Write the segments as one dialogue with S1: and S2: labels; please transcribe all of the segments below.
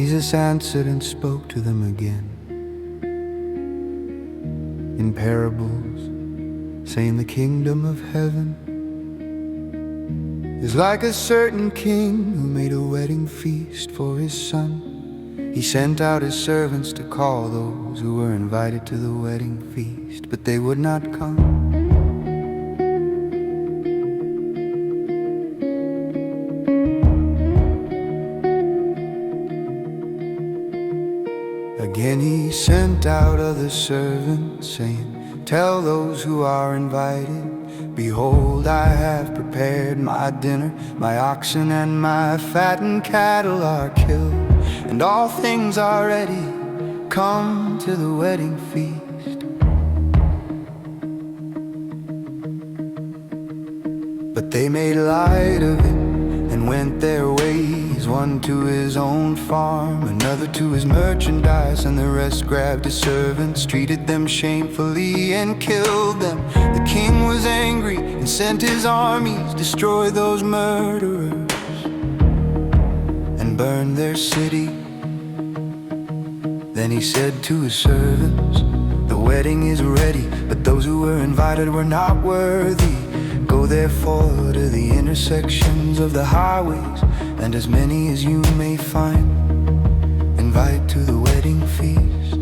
S1: Jesus answered and spoke to them again in parables, saying, the kingdom of heaven is like a certain king who made a wedding feast for his son. He sent out his servants to call those who were invited to the wedding feast, but they would not come. Again he sent out other servants, saying, tell those who are invited, behold, I have prepared my dinner. My oxen and my fattened cattle are killed, and all things are ready. Come to the wedding feast. But they made light of it and went their ways, one to his own farm, another to his merchandise, and the rest grabbed his servants, treated them shamefully, and killed them. The king was angry and sent his armies, destroy those murderers, and burn their city. Then he said to his servants, the wedding is ready, but those who were invited were not worthy. Go therefore to the intersections of the highways, and as many as you may find, invite to the wedding feast.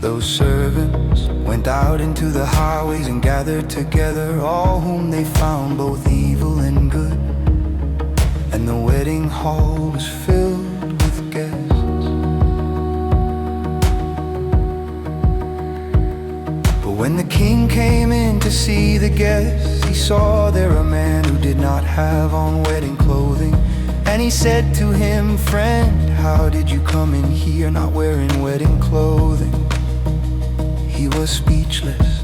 S1: Those servants went out into the highways and gathered together all whom they found, both evil and good, and the wedding hall was filled with guests. When the king came in to see the guests, he saw there a man who did not have on wedding clothing. And he said to him, friend, how did you come in here not wearing wedding clothing? He was speechless.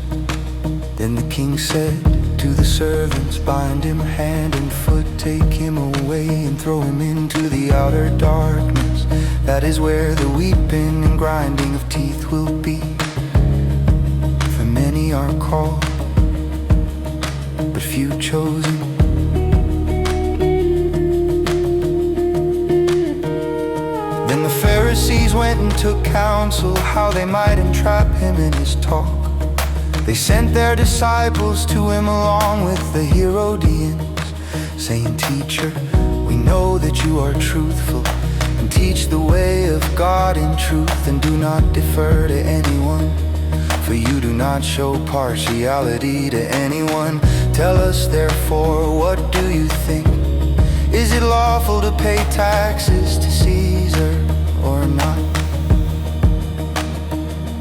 S1: Then the king said to the servants, bind him hand and foot, take him away and throw him into the outer darkness. That is where the weeping and grinding of teeth will be. Many are called, but few chosen. Then the Pharisees went and took counsel how they might entrap him in his talk. They sent their disciples to him along with the Herodians, saying, teacher, we know that you are truthful and teach the way of God in truth, and do not defer to anyone, for you do not show partiality to anyone. Tell us therefore, what do you think? Is it lawful to pay taxes to Caesar or not?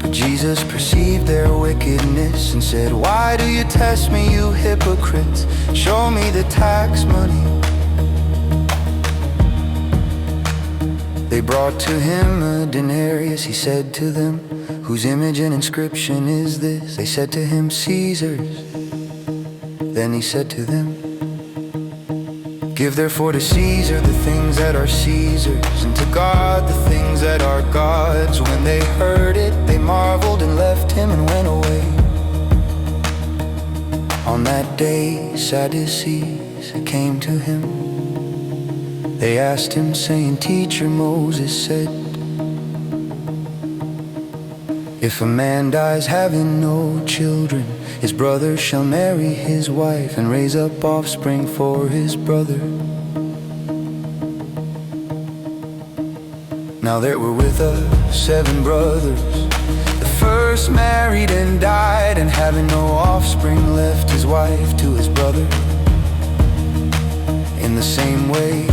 S1: But Jesus perceived their wickedness and said, why do you test me, you hypocrites? Show me the tax money. They brought to him a denarius. He said to them, whose image and inscription is this? They said to him, Caesar's. Then he said to them, give therefore to Caesar the things that are Caesar's, and to God the things that are God's. When they heard it, they marveled and left him and went away. On that day, Sadducees came to him. They asked him, saying, teacher, Moses said, if a man dies having no children, his brother shall marry his wife and raise up offspring for his brother. Now there were with us 7 brothers. The first married and died, and having no offspring left his wife to his brother. In the same way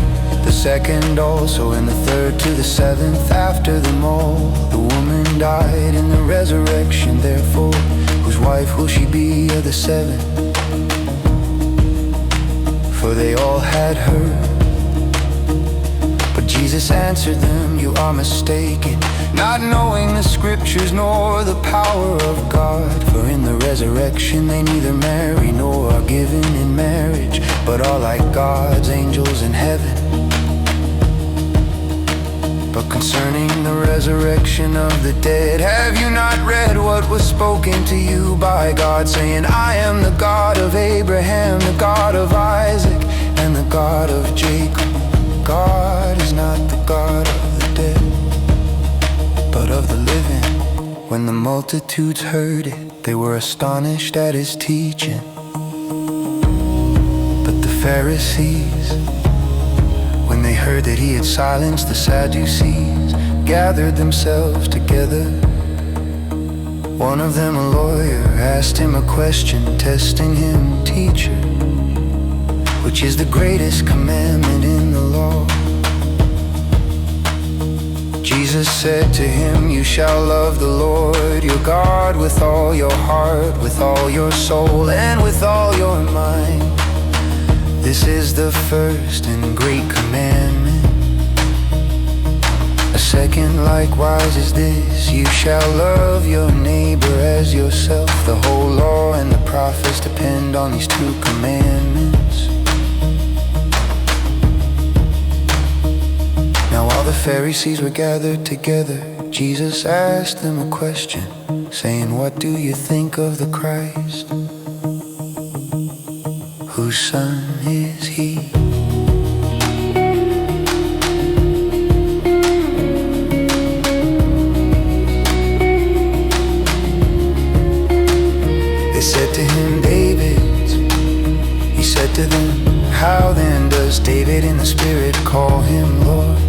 S1: the second also, and the third to the 7th after them all. The woman died in the resurrection, therefore whose wife will she be of the 7? For they all had her. But Jesus answered them, you are mistaken, not knowing the scriptures nor the power of God. For in the resurrection they neither marry nor are given in marriage, but are like God's angels in heaven. But concerning the resurrection of the dead, have you not read what was spoken to you by God, saying, I am the God of Abraham, the God of Isaac, and the God of Jacob? God is not the God When the multitudes heard it, they were astonished at his teaching. But the Pharisees, when they heard that he had silenced the Sadducees, gathered themselves together. One of them, a lawyer, asked him a question, testing him, "Teacher, which is the greatest commandment in the law?" Jesus said to him, "You shall love the Lord your God with all your heart, with all your soul, and with all your mind. This is the first and great commandment. A second likewise is this: you shall love your neighbor as yourself. The whole law and the prophets depend on these two commandments." Now while the Pharisees were gathered together, Jesus asked them a question, saying, "What do you think of the Christ? Whose son is he?" They said to him, "David's." He said to them, "How then does David in the Spirit call him Lord?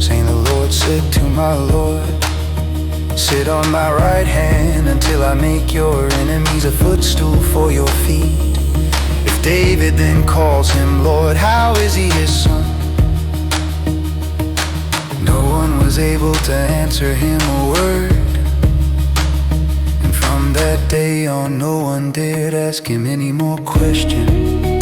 S1: Saying, the Lord said to my Lord, sit on my right hand until I make your enemies a footstool for your feet. If David then calls him Lord, how is he his son?" No one was able to answer him a word. And from that day on, no one dared ask him any more questions.